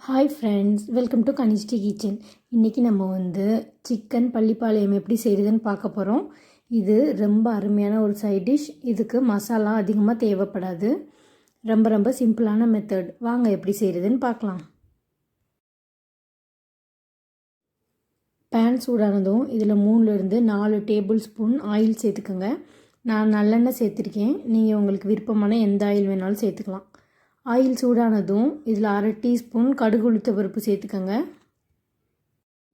Hi friends, welcome to Kanishti kitchen. இன்றைக்கி நம்ம chicken Pallipalayam எப்படி செய்கிறதுன்னு பார்க்க போகிறோம். இது ரொம்ப அருமையான ஒரு சைட் டிஷ். இதுக்கு மசாலா அதிகமாக தேவைப்படாது. ரொம்ப ரொம்ப சிம்பிளான மெத்தட். வாங்க எப்படி செய்கிறதுன்னு பார்க்கலாம். பேன் சூடானதும் இதில் 3லேருந்து 4 டேபிள் ஸ்பூன் ஆயில் சேர்த்துக்கோங்க. நான் நல்லெண்ணெய் சேர்த்துருக்கேன். நீங்கள் உங்களுக்கு விருப்பமான எந்த ஆயில் வேணாலும் சேர்த்துக்கலாம். ஆயில் சூடானதும் இதில் 1/2 டீஸ்பூன் கடுகு உளுத்த பருப்பு சேர்த்துக்கோங்க.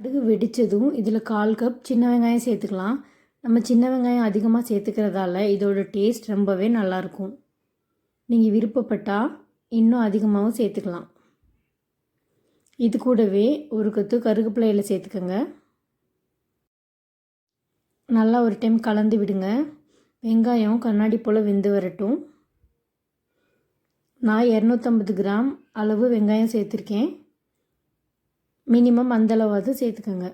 கடுகு வெடித்ததும் இதில் 1/4 கப் சின்ன வெங்காயம் சேர்த்துக்கலாம். நம்ம சின்ன வெங்காயம் அதிகமாக சேர்த்துக்கிறதால இதோட டேஸ்ட் ரொம்பவே நல்லாயிருக்கும். நீங்கள் விருப்பப்பட்டால் இன்னும் அதிகமாகவும் சேர்த்துக்கலாம். இது கூடவே ஒரு கொத்து கருவேப்பிலையில் சேர்த்துக்கோங்க. நல்லா ஒரு டைம் கலந்து விடுங்க. வெங்காயம் கண்ணாடி போல் வெந்து வரட்டும். நான் 250 கிராம் அளவு வெங்காயம் சேர்த்துருக்கேன். மினிமம் அந்தளவாவது சேர்த்துக்கோங்க.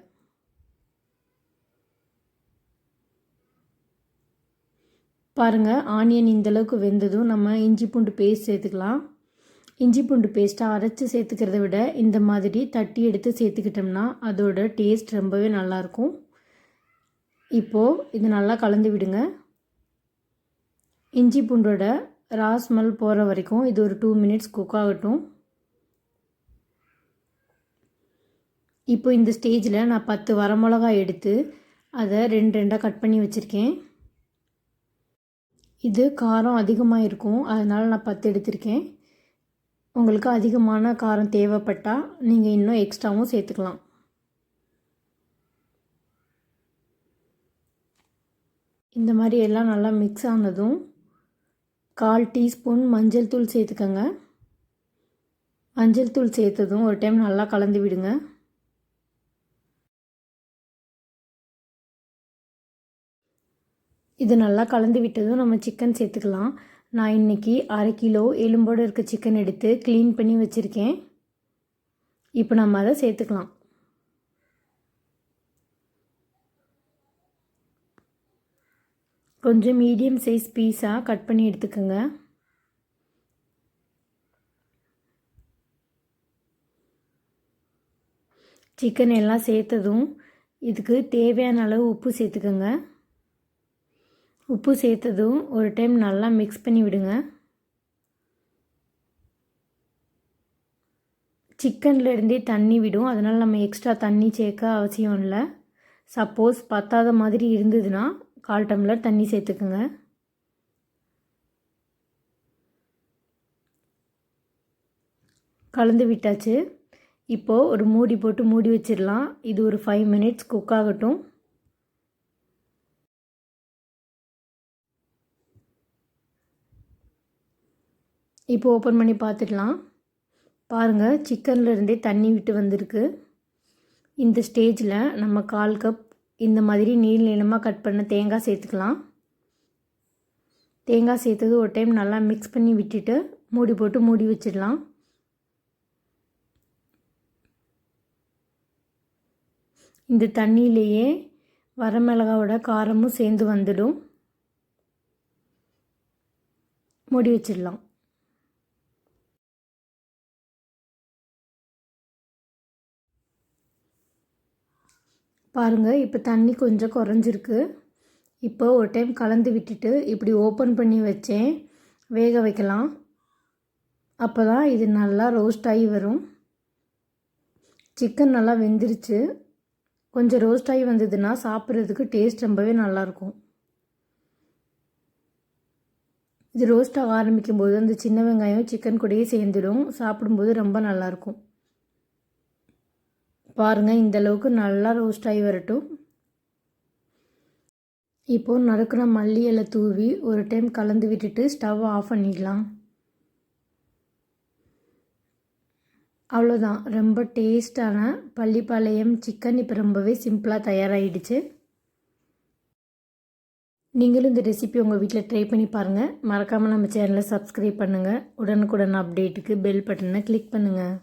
பாருங்கள், ஆனியன் இந்தளவுக்கு வெந்ததும் நம்ம இஞ்சி பூண்டு பேஸ்ட் சேர்த்துக்கலாம். இஞ்சி பூண்டு பேஸ்ட்டை அரைச்சி சேர்த்துக்கிறத விட இந்த மாதிரி தட்டி எடுத்து சேர்த்துக்கிட்டோம்னா அதோட டேஸ்ட் ரொம்பவே நல்லாயிருக்கும். இப்போது இது நல்லா கலந்து விடுங்க. இஞ்சி பூண்டோட ரா ஸ்மெல் போகிற வரைக்கும் இது ஒரு 2 மினிட்ஸ் குக் ஆகட்டும். இப்போ இந்த ஸ்டேஜில் நான் 10 வரமிளகாய் எடுத்து அதை 2 கட் பண்ணி வச்சுருக்கேன். இது காரம் அதிகமாக இருக்கும், அதனால் நான் 10 எடுத்திருக்கேன். உங்களுக்கு அதிகமான காரம் தேவைப்பட்டால் நீங்கள் இன்னும் எக்ஸ்ட்ராவும் சேர்த்துக்கலாம். இந்த மாதிரி எல்லாம் நல்லா மிக்ஸ் ஆனதும் 1/4 டீஸ்பூன் மஞ்சள் தூள் சேர்த்துக்கோங்க. மஞ்சள் தூள் சேர்த்ததும் ஒரு டைம் நல்லா கலந்து விடுங்க. இது நல்லா கலந்து விட்டதும் நம்ம சிக்கன் சேர்த்துக்கலாம். நான் இன்றைக்கி 1/2 கிலோ எலும்போடு இருக்க சிக்கன் எடுத்து க்ளீன் பண்ணி வச்சுருக்கேன். இப்போ நம்ம அதை சேர்த்துக்கலாம். கொஞ்சம் மீடியம் சைஸ் பீஸாக கட் பண்ணி எடுத்துக்கோங்க. சிக்கன் எல்லாம் சேர்த்ததும் இதுக்கு தேவையான அளவு உப்பு சேர்த்துக்கோங்க. உப்பு சேர்த்ததும் ஒரு டைம் நல்லா மிக்ஸ் பண்ணி விடுங்க. சிக்கன்லேருந்தே தண்ணி விடும், அதனால் நம்ம எக்ஸ்ட்ரா தண்ணி சேர்க்க அவசியம் இல்லை. சப்போஸ் பத்தாத மாதிரி இருந்ததுன்னா 1/4 டம்ளர் தண்ணி சேர்த்துக்குங்க. கலந்து விட்டாச்சு. இப்போது ஒரு மூடி போட்டு மூடி வச்சிடலாம். இது ஒரு 5 மினிட்ஸ் குக் ஆகட்டும். இப்போ ஓப்பன் பண்ணி பார்த்துடலாம். பாருங்கள், சிக்கன்லேருந்தே தண்ணி விட்டு வந்திருக்கு. இந்த ஸ்டேஜில் நம்ம 1/4 கப் இந்த மாதிரி நீளமாக கட் பண்ண தேங்காய் சேர்த்துக்கலாம். தேங்காய் சேர்த்தது ஒரு டைம் நல்லா மிக்ஸ் பண்ணி விட்டுட்டு மூடி போட்டு மூடி வச்சிடலாம். இந்த தண்ணியிலேயே வரமிளகாவோட காரமும் சேர்ந்து வந்துடும். மூடி வச்சிடலாம். பாருங்கள், இப்போ தண்ணி கொஞ்சம் குறைஞ்சிருக்கு. இப்போ ஒரு டைம் கலந்து விட்டுட்டு இப்படி ஓப்பன் பண்ணி வச்சேன் வேக வைக்கலாம். அப்போ தான் இது நல்லா ரோஸ்ட் ஆகி வரும். சிக்கன் நல்லா வெந்துருச்சு. கொஞ்சம் ரோஸ்ட் ஆகி வந்ததுன்னா சாப்பிட்றதுக்கு டேஸ்ட் ரொம்பவே நல்லாயிருக்கும். இது ரோஸ்ட் ஆக ஆரம்பிக்கும் போது அந்த சின்ன வெங்காயம் சிக்கன் கூடயே சேர்ந்துடும். சாப்பிடும்போது ரொம்ப நல்லாயிருக்கும். பாருங்கள், இந்தளவுக்கு நல்லா ரோஸ்ட் ஆகி வரட்டும். இப்போது நறுக்குன மல்லி இலை தூவி ஒரு டைம் கலந்து விட்டுட்டு ஸ்டவ் ஆஃப் பண்ணிடலாம். அவ்வளோதான், ரொம்ப டேஸ்டான பள்ளிப்பாளையம் சிக்கன் இப்போ ரொம்பவே சிம்பிளாக தயாராகிடுச்சு. நீங்களும் இந்த ரெசிபி உங்கள் வீட்டில் ட்ரை பண்ணி பாருங்கள். மறக்காமல் நம்ம சேனலை சப்ஸ்கிரைப் பண்ணுங்கள். உடனுக்குடன் அப்டேட்டுக்கு பெல் பட்டனை கிளிக் பண்ணுங்கள்.